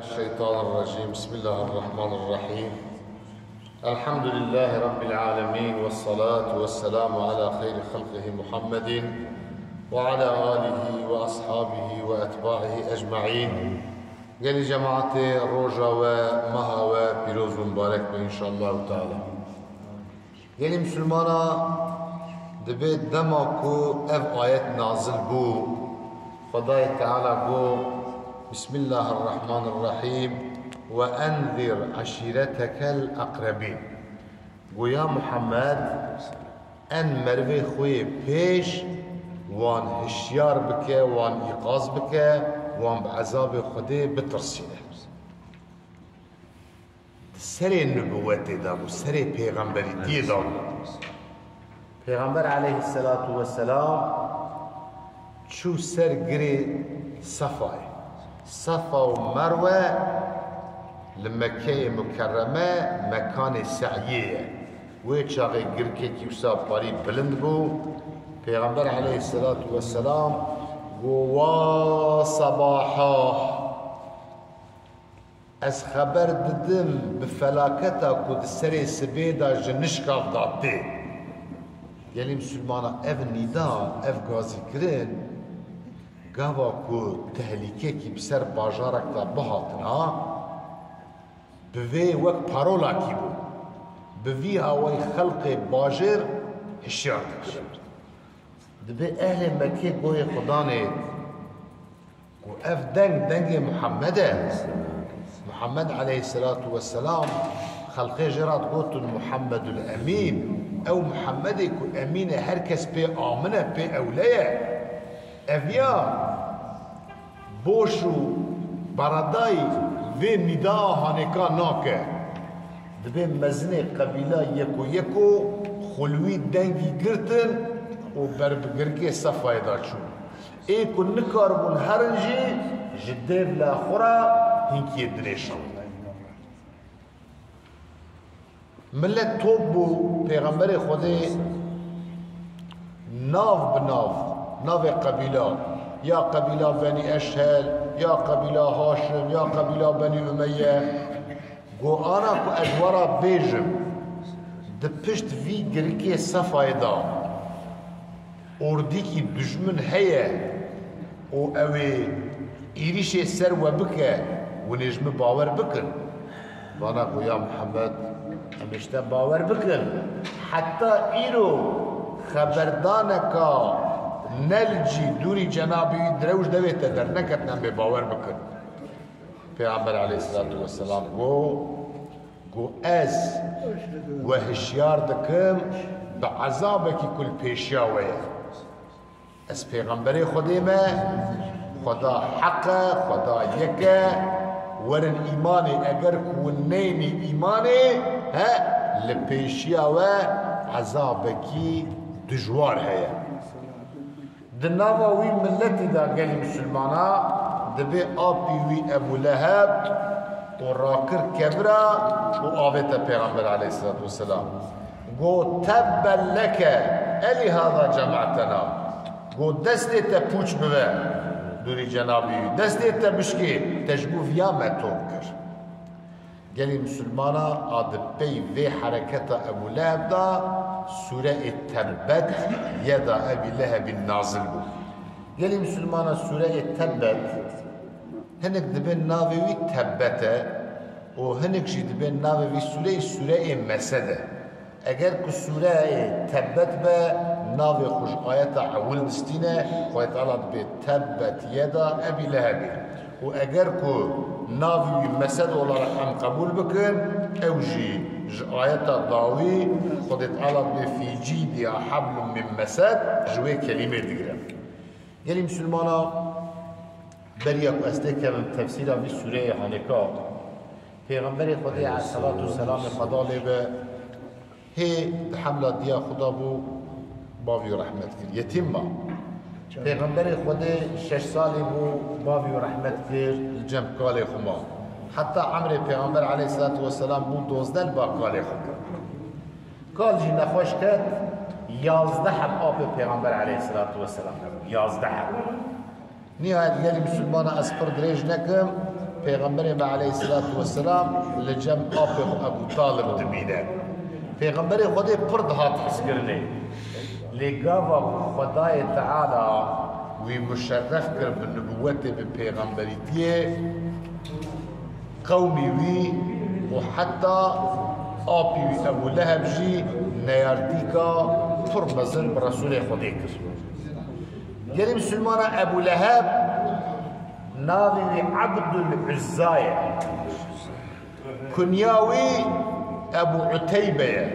الشيطان الرجيم. بسم الله الرحمن الرحيم. الحمد لله رب العالمين، والصلاة والسلام على خير خلقه محمد وعلى آله وأصحابه وأتباعه أجمعين. قال جماعة روجا ومها وبيروز مبارك إن شاء الله تعالى. قال مسلمانا دبيت دماكو اف آيات نازل بو فضاي تعالى بو بسم الله الرحمن الرحيم وأنذر عشيرتك الأقربين. ويا محمد أن مروي خوي بيش وان هشيار بك وان إيقاظ بك وان بعذاب خدي بترسينه. سري النبوة دامو سري پیغمبري دامو. پیغمبر عليه الصلاة والسلام شو سر گري صفاي صفا ومروة لمكة مكرمة مكان سعيية ويتشاغي قركي يوسف باري بلند بو. پیغمبر عليه الصلاة والسلام قوا صباحا از خبر ددم بفلاكتا كود سري سبيدا جنشكا فداتي. يعني مسلمانا اف ندا اف غازي كرين قاوا كو تهليكي كي بسر باجارك تا بهاتنا بوي وك بارولا كي بو بوي هاوي خلق باجر هشيار دكر دبي اهل مكي قوي خداني و اف دنگ محمد عليه الصلاة والسلام خلقي جرات قوتن محمد الأمين او محمد كو أمين هركس بي آمنه بي أوليه افیا بوشو بردای و ندا هانکا ناکه دبه مزنه قبیله یکو خلوی دنگی گرتن و بربگرگی صفای داچو ای که نکار بون هرنجی جدیر لاخورا هنکی درشان ملت توب بو پیغمبر خوده ناف بناف ناف قبيلة يا قبيلة بني أشهل يا قبيلة هاشم يا قبيلة بني أمية قو أنا كو أجوارا بيجم دبشت في قريكي صفايدا أرديكي دجمن هيا و أوي إيريشي سر وبكا ونجم باور بكن وانا قو يا محمد همشتا باور بكن حتى إيرو خبردانكا نلجي دوري جنابي دروش دويته در نكتنا بباور بكن. پیغمبر عليه الصلاة والسلام قو از وهشيار دكم بعذابك كل پیشیاوه از پیغمبر خديمه خدا حق خدا يكا ورن ايماني اگر كونيني ايماني ها لپیشیاوه عذابكي دجوار هيا دناوا وي ملتي دا قال مسلمانا دبي آبي وي أبو لهب وراكر كبرى وآبت پیغمبر عليه الصلاة والسلام قو تبا لك ألي هذا جمعتنا قو دستي تبوش ببا دوري جنابي دستي تبشكي تجبو فيا ما توكر قال مسلمانا آدبي في حركة أبو لهب دا سورة التبت يدا أبي لهب النازل بو. قال مسلمانا سورة التبت هنك دبن ناوي تبته وهنك جي دبن ناوي سورة مسده. اگر كو سورة تبت با ناوي خوش آيات عول دستينه خويت الله دبي تبت يدا أبي لهب و اگر كو ناوي مسد والله رحم قبول بكن اوجي آيات ضاوي خدت على في جيدي حبل من مسد جوي كلمة دقرا. قال مسلمانا بريك أستيك من تفسير في سورة هانكا پیغمبر خدا عليه الصلاة والسلام خدا لبه هي حملة ديا خدا بو باوي رحمت كر يتيمة پیغمبر خدا 6 سالي بو باوي رحمت كر الجنب قالي خما حتى عمر پیغمبر عليه الصلاة والسلام بو 12 با قالي خما قال جي نخوش كد 11 حب آب پیغمبر عليه الصلاة والسلام 11 حب نهاية قال مسلمان أسفر دريج نكم پیغمبر ما علیه السلام لجم آب ابو طالب دبینه پیغمبر خود پرد هات حس کرنه لگاوا خدای تعالی وی مشرف کرد بالنبوت بپیغمبریتیه قومی وی و حتی آبی وی ابو لهب جی نیاردیکا پر مزن برسول خودی کرد گلی مسلمان ابو لهب ناوی عبد العزای کنیاوی ابو عتیبه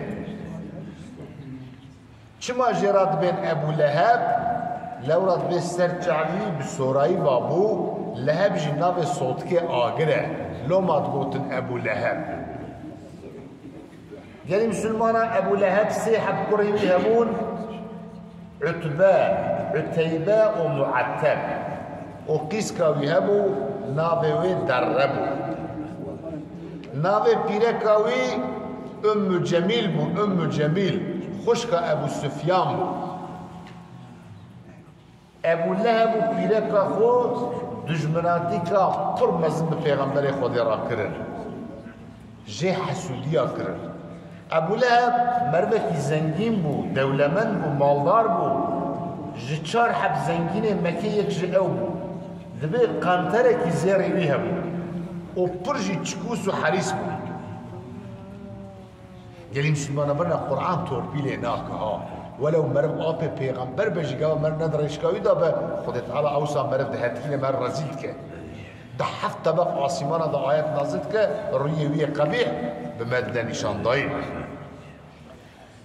چما جرات بين ابو لهب لو رات بسرجعلي بسوراي بابو لهب جناب صوتك آگره لو ما تقولن ابو لهب قال مسلمان ابو لهب سيحب قريب هبون عتبة عتيبة ومعتب وقيس كاوي هبو ناوي دربو ناوي بيركاوي ام جميل بو ام جميل خشك ابو سفيان ابو لهب و پیرکا خود دجمناتی کا پر مزم پیغمبر خود را کرن جه حسودیا کرن ابو لهب مروکی زنگین بو دولمن بو مالدار بو جه چار حب زنگین مکی یک جه او بو دبی قانتره کی زیری ویه بو و پر جه چکوس و حریس بو قال مسلمان برنا قرآن توربيله ناكها ولو مرب آب پیغمبر بجي قال مر ندرش كاوي دا خد تعالى اوسا مرب دهتكين مر رزيلك ده حفت طبق آسمان دا آيات نازلك رويوية قبيح بمدى نشان ضايل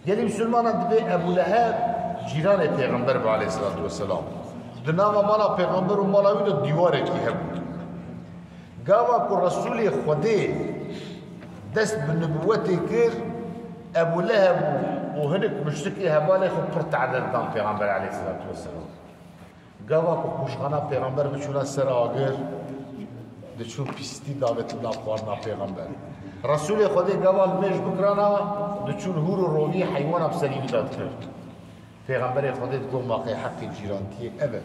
قال مسلمان دبي ابو لهب جيران پیغمبر عليه الصلاة والسلام دناما مالا پیغمبر و مالاوي دا ديواره كي هبو قاوا كو رسول خده دست بالنبوة كير ابو لهب وهنك مشتكي هبالي خو برت عدد دام پیغمبر عليه الصلاة والسلام قاوا كو كوشخانا پیغمبر بچونا سر آگر دچون پیستی داوت الله خوارنا پیغمبر رسول خودی قاوا الميش بكرانا دچون هور و روی حيوانا بسليم داد کرد پیغمبر خودی دو ماقی حق جيرانتي ابد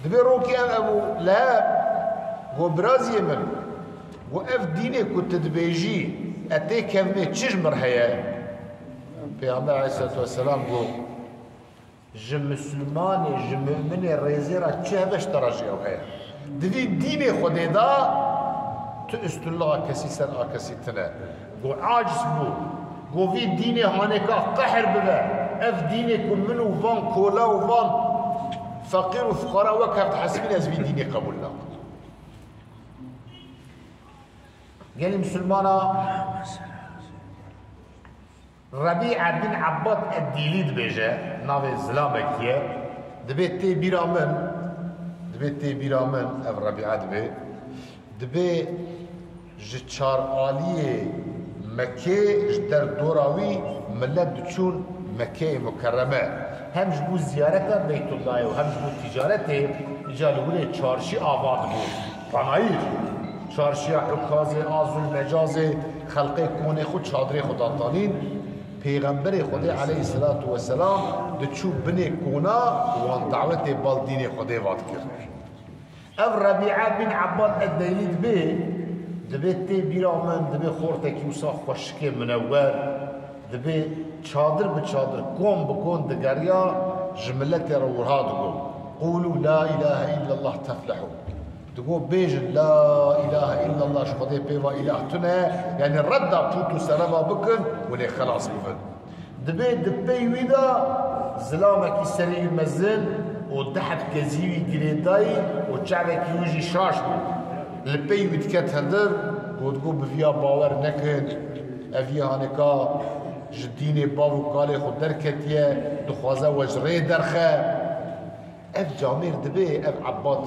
دبي روكي ابو لهب وبرازي من وقف ديني كنت دبيجي اتي كمي تشجمر هيا پیغمبر عليه الصلاة والسلام قال جم مسلماني جم مؤمني ريزيرا چه بش تراجعو هيا دبي ديني خودي دا تأست الله كسي سر آكسي تنا قال عاجز بو قال في ديني هانيكا قحر ببا اف ديني كن منو فان كولا وفان فقير وفقراء وكهر تحسبين از في ديني قبول الله قال مسلمانا ربيعة بن عباد الديليد بيجا ناوي زلامكية دبي تي بيرامن اف ربيعة دبي جتشار آلية مكي جدر دوراوي ملت دچون مكي مكرمة هم جبو زيارة بيت الله وهم جبو تجارته جالولي چارشي آباد بو فناير چارشي حکازه آزو المجازه خلقه کونه خود چادره خدا تانین پیغمبر خدا علیه الصلاة والسلام دچو بني کونا وان دعوت بالدین خدا واد کرد او ربيعة بن عباد الدليل به دبي بيرامن دبي خورتك يوسا خوشك منور دبي چادر بچادر قوم بكون دقريا جملت روها دقو قولوا لا إله إلا الله تفلحوا تقول بيج لا إله إلا الله شخدي بيوا إله تنا يعني الرد بوتو سلامة بكن ولي خلاص بفن دبي ويدا زلامك يسري المزن ودحب كزيوي قريداي وشعبك يوجي شاش بو البي ويتكت هندر وتقول بفيا باور نكن افيا هانكا جديني بابو قالي خود دركتيا دخوازا وجري درخه اف جامير دبي اف عباد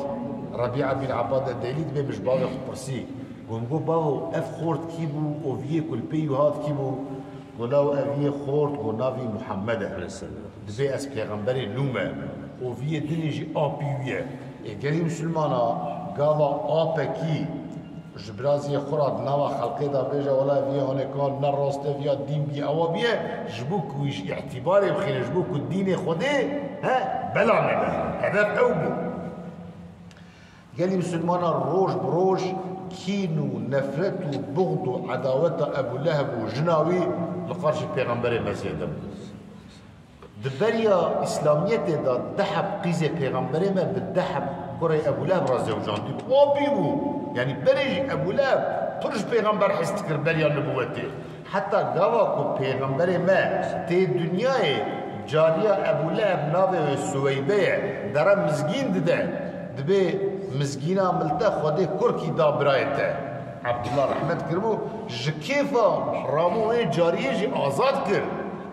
ربيعة بن عباد الدليل دبي مش باوي خود برسي قول باو اف خورت كيبو وفيه كل بي وهاد كيبو قولوا افيه خورت قول نافي محمد دبي اس پیغمبر نومه وفيه دنيجي آبيوية اگري مسلمانا قاوا آبكي جبرازي خوراد نوا خلقه دا بيجا ولا فيه هنكان نراسته فيها الدين بي اوا بيه جبوك ويش اعتباري بخير جبوك الدين خوده ها بلا نبه هدف اوبو قال مسلمان روج بروج كينو نفرت وبغض وعداوة أبو لهب وجناوي لقارش البيغمبر مسيدا دبريا إسلامية دا دحب قيزة بيغمبر ما بالدحب كوري أبو لهب رازي وجاندي وابيبو يعني بريج أبو لهب ترج بيغمبر حستكر بريا نبوته حتى قواكو بيغمبر ما تي دنياي جارية أبو لهب ناوي السويبيع درا مزقين دبي مزقينا ملتا خودي كركي دا برايته عبد الله رحمت كرمو جكيفا رامو جارية جي آزاد كر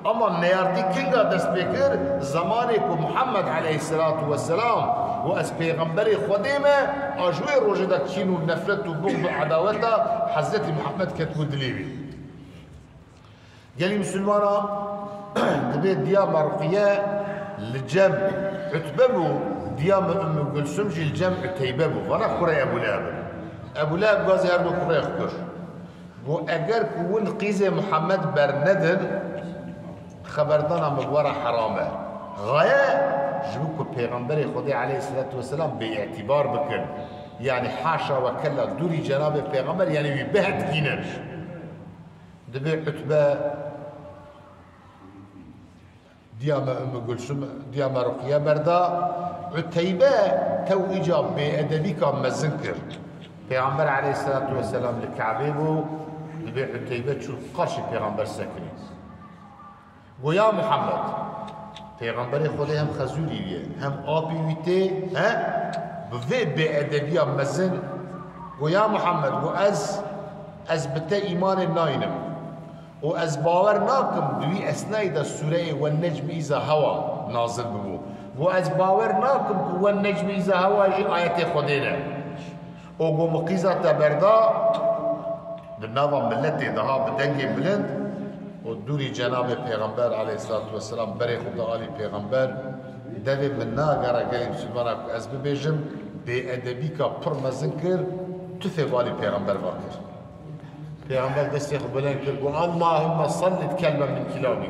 اما نيارتي كنغا دست بكر زمانك محمد عليه الصلاة والسلام واس پیغمبر خوديما اجوي روجدا كينو نفرت وبغض وعداوتا حضرت محمد كتبو دليبي قال لي مسلمانا دبي ديام رقية لجمع عتببو ديام ام كلثوم جي الجمع عتيببو وانا قري ابو لهب غازي هردو قري خكر بو اگر كون قيزه محمد برندن خبردانا مبورا حرامه غايه جبوكو پیغمبر خدا عليه الصلاه والسلام باعتبار بكن يعني حاشا وكلا دوري جناب پیغمبر يعني بهت كينش دبي عتبه ديما ام كلثوم ديما رقيه بردا عتيبه تو اجاب بادبي كان مزنكر پیغمبر عليه الصلاه والسلام لكعبه بو دبي عتيبه شو قرش پیغمبر سكري ويا محمد پیغمبر خدا هم خزولیه هم آبیویته ها بوی به ادبی مزن ويا محمد و از بته ایمان ناینم و از باور ناکم دوی اسنای دا سوره و النجم ایزا هوا نازل ببو و از باور ناکم و النجم ایزا هوا جی آیت خدا و گو مقیزا تبردا بالنظام ملتی دها بدنگی بلند و دوری جناب پیغمبر علیه الصلاة والسلام بری خدا علی پیغمبر دوی من ناگره گلی مسلمانه که از ببیجم بی ادبی که پر مزن کر تفه بالی پیغمبر واکر پیغمبر دستی خود بلند کر گو اللهم صلت کلمه من کلامي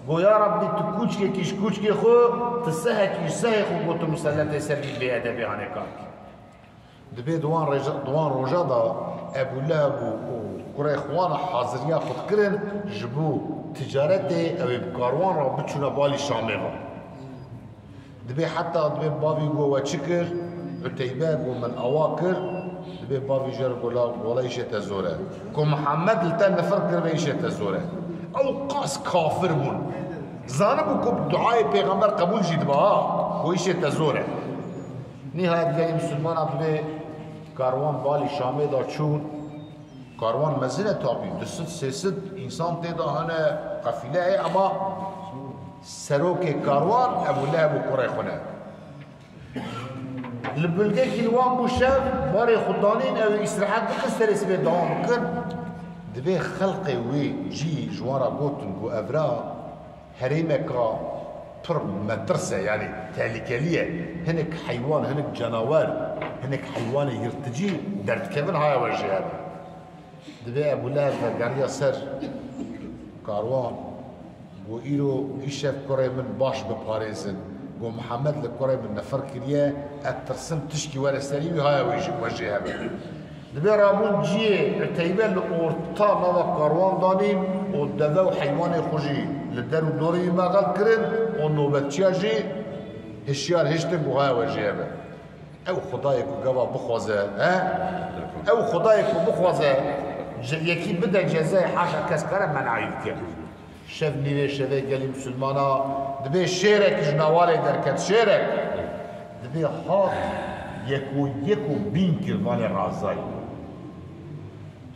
گو یا ربی تو کوچکی کش کوچکی خو تسهه کش سهه خو گو تو مسلط سری بی ادبی آنه کار دبی دوان روژا دا ابو لهب و قرای خوان حاضریا خود کرن جبو تجارت او کاروان را بچونه بالی شامه را دبی حتی دبی باوی گو و چکر عتیبه گو من اواکر دبی باوی جر گولا ولا ایشه تزوره کو محمد لتا نفر کرده ایشه تزوره او قاس کافر بون زانبو کو دعای پیغمبر قبول جید با و ایشه تزوره نهایت گلی مسلمان دبی کاروان بالی شامه دا چون کاروان مزنه تابی دست سیست انسان تیدا هنه قفیله ای اما سروک کاروان ابو لهب و قره خونه لبلگه کلوان بو شب باری خودانین او استراحت بکن سرس به دوام بکن دبی خلق وی جی جوارا گوتن بو افرا حریمه که پر مدرسه يعني تهلكاليه هناك حيوان هناك جناور هناك حيوان يرتجي درد كيفن هاي وجه هذا دبي ابو لهب قال سر كاروان و ايرو ايشف كوري من باش بباريزن و محمد لكوري من نفر كريه اترسم تشكي ورا سريوي هاي وجه هذا دبي رابون جي عتيبه لورطا نوا كاروان داني و دبو حيوان خوجي لدرو دوري ما قال كرن و نوبتشي جي هشيار هشتن و هاي وجه هذا او خدايك قوا بخوزه ها او خدايك بخوزه یکی بده جزای حاشا کس کاره منعید کرد شف نیوه شده گلی مسلمانا دبی شیرک جنواله درکت شیرک دبی حاط یکو بین کردان رازای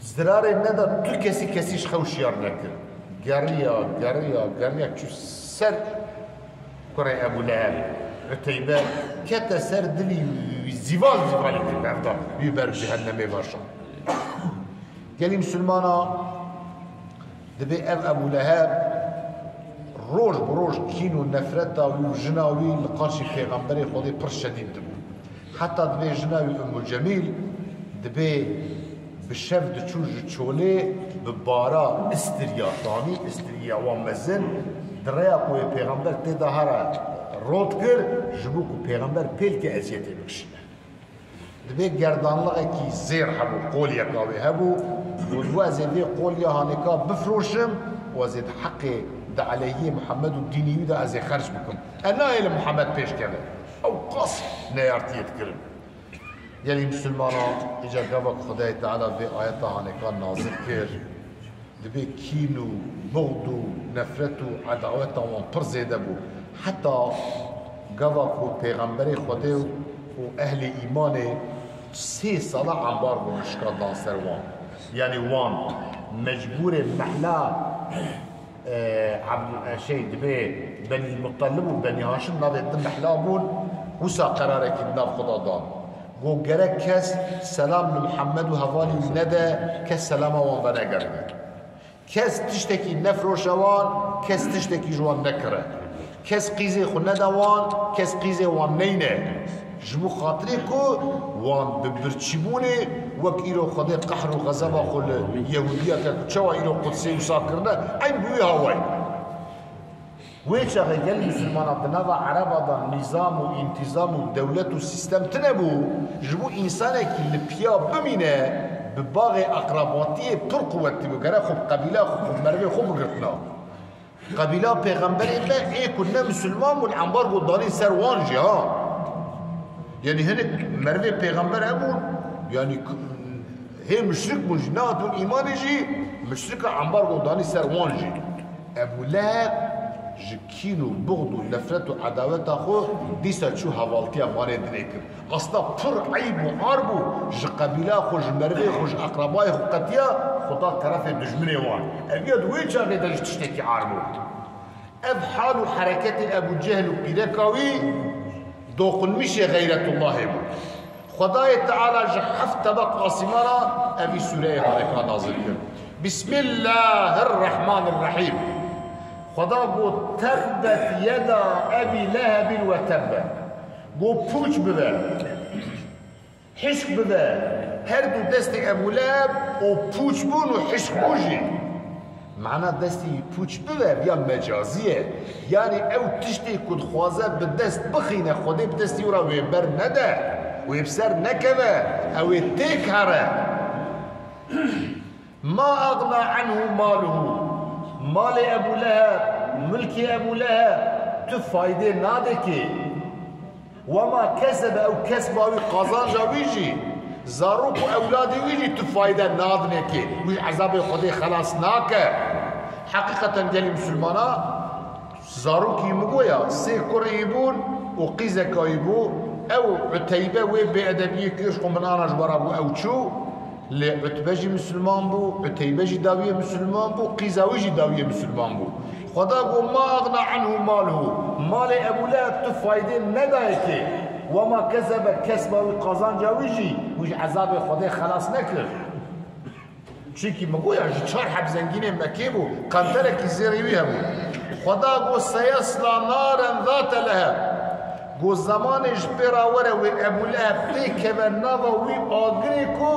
زراره ندا تو کسیش خوشیار نکرد گریا چو سر کره ابو لهب عتیبه کتا سر دلی زیوالی کرد بیبر جهنمه باشا قال مسلمانا دبي ابو لهب روج بروج كينو نفرتا وجناوي لقاشي پیغمبري خودي پر شديد دبو حتى دبي جناوي ام جميل دبي بشف دچوج چولي ببارا استريا ومزن دريا قوي پیغمبر تدهارا رود كر جبوكو پیغمبر پیل كي ازيته بكشنه دبي گردانلغه کی زیر هبو قولیا کاوی هبو و دوازه دی قولیا هانیکا بفروشم و زید حق ده علیه محمد و دینیو ده از خرج بکم انا الى محمد پیش کرده او قص نیارتیت کرم یعنی مسلمانا اجا قبق خدای تعالی به آیت هانیکا نازل کرد دبي كينو بغضو نفرتو عداوتا وان پر زيده بو حتى قوافو پیغمبر خده و اهل ايمانه 3 ساله عنبار بو مشكات دانسر وان يعني وان مجبور محلا شيء دبي بني المطلب و بني هاشم ناوه دم محلا بون وسا قراره كي ناف خدا دان گو گره کس سلام لمحمد و هوالي نده کس سلام وان بنا گرده کس تشتکی نفروشوان کس تشتکی جوان نکره کس قیزه خو ندوان کس قیزه وان نینه جمو خاطره کو وان ببرچیبونه وک ایرو خود قهر و غضب خو یهودیه که چوا ایرو قدسی و ساکرنه این بوی هوای ویچه غیل مسلمان بنوا عربا دا نظام و انتظام و دولت و سیستم تنبو جمو انسانه که لپیا بمینه بباغ اقرباتی پر قوتی بگره خب قبیله خب مروه خوب بگرتنا قبیله پیغمبری ما ای کنه مسلمان و عنبار گودانی سر وانجی ها یعنی هنک مروه پیغمبر همون یعنی هی مشرک بونجی نه تو ایمانی جی مشرک عنبار گودانی سر وانجی ابو لهب جكينو بغض نفرت و عداوت خو ديسا شو هوالتي امانه دنيكم اصلا پر عيب و عربو ج قبيله خو ج مروي خو ج اقرباي خو قتيا خدا طرف دجمني وان ابيض ويجا بدج تشتكي عربو اب حال حركه ابو جهل و بيركاوي دوقن مش غيرة الله بو خدای تعالى ج حفت طبق قاسمنا ابي سوره هذا نازل بسم الله الرحمن الرحيم خدا گو تبت یدا ابی لهب و تب گو پوچ ببر حشق ببر هر دو دست ابو لهب و پوچ بون و حشق بوجی معنی دستی پوچ ببر یا مجازیه یعنی او تشتی کد خوازه به دست بخینه خودی به دستی او را ویبر نده ویبسر نکوه او تیک هره ما اغنا عنه ماله مال ابو لهب ملك ابو لهب تو فایده ناده که وما كسب او كسب او قازان جاويجي زاروك اولادي ويجي تو فایده نادنه که وی عذاب خودی خلاص ناکه حقیقتا گلی مسلمانا زاروكي مگویا سه کره بون و قیزه بو او عتیبه و به ادبیه کش من انا جبرا بو او چو لعتبجي مسلمان بو عتيبجي داوية مسلمان بو قيزاويجي داوية مسلمان بو خدا قو ما أغنى عنه ماله مال أبو لهب تفايدين ندايكي وما كسب كسبه وقازان جاويجي ويجي عذاب خدا خلاص نكر چيكي مقويا چار حب زنگين مكي بو قنطرك زيريوي هبو خدا قو سيصلى نارا ذات لهب قو زمانش براوره و ابو لهب تيكه و ناوا وي آگري کو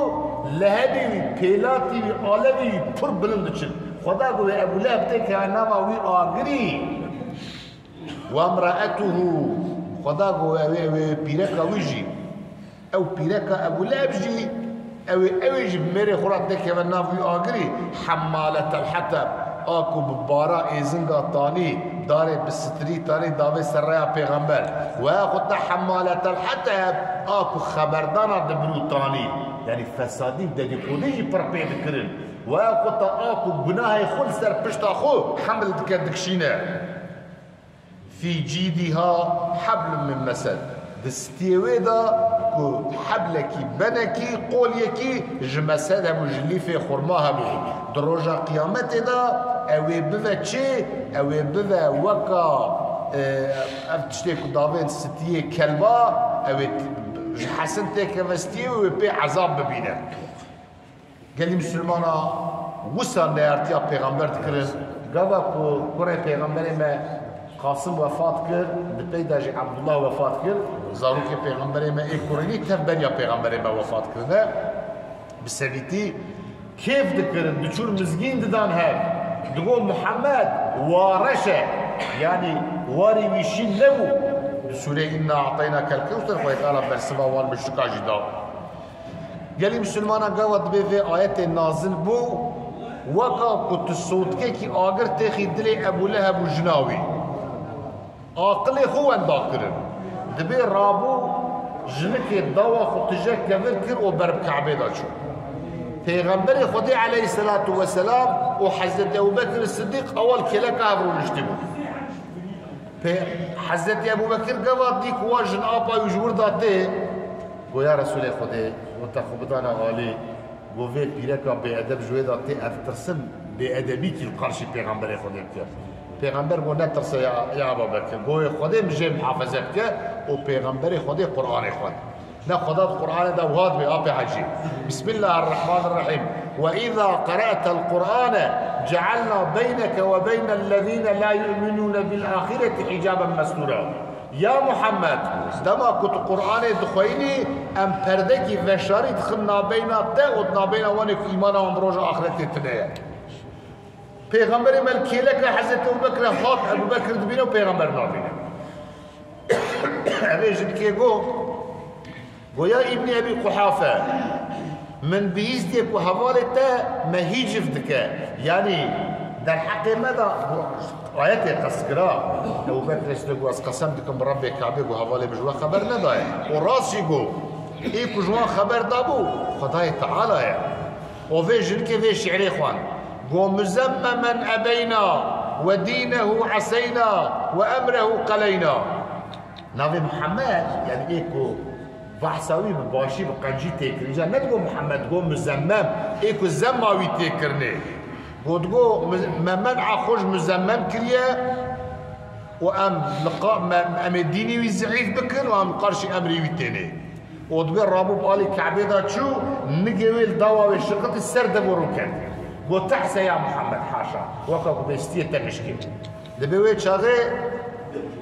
لهبي وي پیلاتی وي آلوي وي پر بلند چن خدا قو ابو لهب تيكه و ناوا وي آگري و امرأته خدا قو پیرکا ويجي او پیرکا ابو لهب جي او جي مري خورات تيكه و ناوا وي آگري حمالة الحطب آکو ببارا ایزنگا تانی داره بستری تانی داوی سریا پیغمبر و خود حمالت الحطب آکو خبردانا دبرو تانی یعنی فسادی ددیقونی پر پید کرن و خود آکو گناه خود سر پشتا خو حمل دکشینه فی جیدها حبل من مسد دستیوی دا کو حبلکی بنکی قولیکی جمسد همو جلیف خورما همو در روژا قیامت دا اوی بوه چه؟ اوی بوه وکا افتشتی که داوین ستیه کلبا اوی حسن تیکه وستیه اوی پی عذاب ببینه گلی مسلمانا وسان نیارتیا پیغمبر دکرن گاوا که پیغمبر ما قاسم وفات کرد بپیدا جی عبدالله وفات کرد زاروک پیغمبر ما ای کرنی تنبنیا پیغمبر ما وفات کرده بسویتی کیف دکرن بچور مزگین ددان هر دقول محمد وارشه يعني واري ويشين لبو بسورة إنا أعطيناك الكوثر ويقال برسما والمشركة جدا قال مسلمان قوت بفي آيات نازل بو وقا كنت الصوت كي آقر تخي دلي أبو لهب وجناوي آقلي هو انداكرن دبي رابو جنك الضوء خطجة كفر كر وبرب كعبه داشو پیغمبر خدا عليه الصلاة والسلام وحضرت أبو بكر الصديق أول كلاك هبرو نجتبو حضرت أبو بكر قوات ديك واجن آبا يجور داته قو يا رسول خدا وتخبطانا غالي قو في بيركا بأدب جوه داته أفترسم بأدبي كي القرشي پیغمبر خدا بكر پیغمبر قو نترسى يا أبو بكر قو خدا مجي محافظة بكر وپیغمبر خدا قرآن خدا نا خدا القرآن ده وهاد بآب حجي بسم الله الرحمن الرحيم وإذا قرأت القرآن جعلنا بينك وبين الذين لا يؤمنون بالآخرة حجابا مستورا يا محمد دما كنت قرآن دخويني أم پردكي وشاري دخلنا بينات ودنا بين وانك إيمانا ومروج آخرة تنيا پیغمبر ملكي لك حضرت أبو بكر هات أبو بكر دبينه وپیغمبر نابينه أبي جنكي ويا ابن أبي قحافة من بيزدك وحوالته ما هيجف دكا يعني در حق ماذا آيات قسكرا أبو بكر يسلق قسمتكم بربي كعبه وحوالي بجوا خبر نداي وراسي جو إيكو جوان خبر دابو خداي تعالى وفي جنكي في شعري خوان ومزمما أبينا ودينه عسينا وأمره قلينا نبي محمد يعني إيكو بحثاوي بباشي بقنجي تكري جا ندقو محمد قو مزمم ايكو زماوي تكرني قو منع خوش مزمم كريا وام لقاء ام الديني ويزعيف بكر وام قرشي امري ويتيني ودقو رابو بقالي كعبي دا تشو نقويل دوا وشقط السرد بروكن قو تحسى يا محمد حاشا وكاكو بيستيه تمشكي دبوي شاغي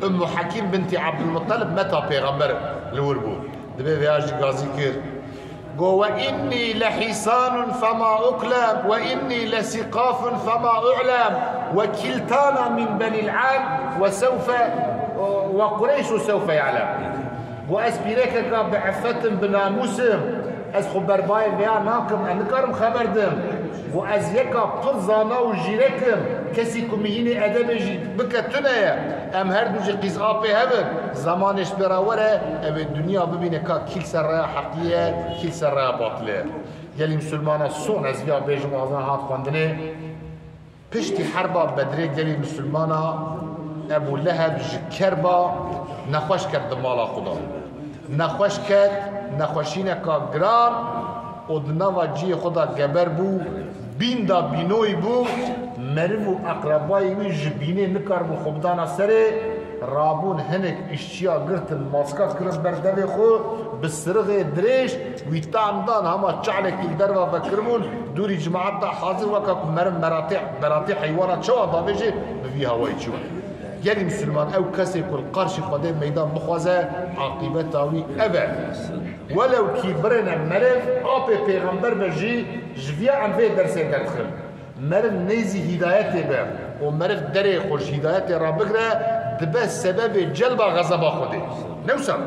ام حكيم بنت عبد المطلب متى بيغمبر الوربو دبي فياج غازي كير قو وإني لحصان فما أكلم وإني لسقاف فما أعلم وكلتانا من بني العام وسوف وقريش سوف يعلم وأسبيريك بعفة بناموسم أز خبر باي بيا ناكم أنكرم خبردم وأز يكا قرزانا وجيركم كسيكم يهيني أدب بكتنا أم هردو جي قيزآبي هبن زمانش براورة أم الدنيا ببينكا كل سرايا حقية كل سرايا باطلة يلي مسلمانا صون أز بيا بيجم وعزان هات خواندني پشتی حربا بدري يلي مسلمانا أبو لهب جكربا نخوش کرد مالا خدا نخوش کرد نخوشینکا گران و دنوا جی خدا گبر بو بین دا بینوی بو مرم و اقربای وی جبینه نکار بو خوبدانا سره رابون هنک اشتیا گرتن ماسکات کرن بردوی خو بسرغ دریش وی تعمدان هما چعلک الدروا فکرمون دوری جماعت حاضر وکا مرم مراتع حیوانات شو داویجه بفی هوای چو يلي مسلمان او كسي كل قرش خدي ميدان بخوازه عاقبتاوي ابا ولو كبرنا مرف ابي پیغمبر بجي جفيا عم في درس تدخل مرف نيزي هدايته به ومرف دري خوش هدايته رابغرا دبس سبب جلب غضب خدي نوصل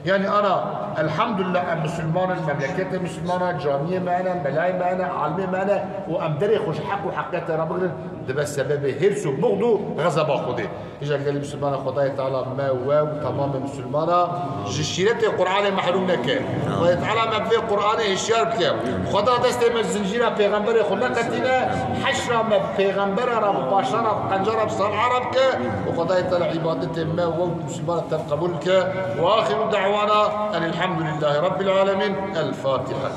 يعني انا الحمد لله مسلمان المملكه مسلمانه جامعه معنا ملاي معنا عالمه معنا وام دري خوش حق وحقيقه رابغرا ده سبب هرس وبغض غضب خدي اجا قال مسلمان خداي تعالى ما واو تمام مسلمانا جشيرته القران محروم لك خداي تعالى ما في القران هشيار بك خدا دست من زنجيره پیغمبر خدا قتينا حشره ما پیغمبر را مباشره قنجره بصال عربك وخداي تعالى عبادته ما واو مسلمان تقبلك واخر دعوانا ان الحمد لله رب العالمين الفاتحه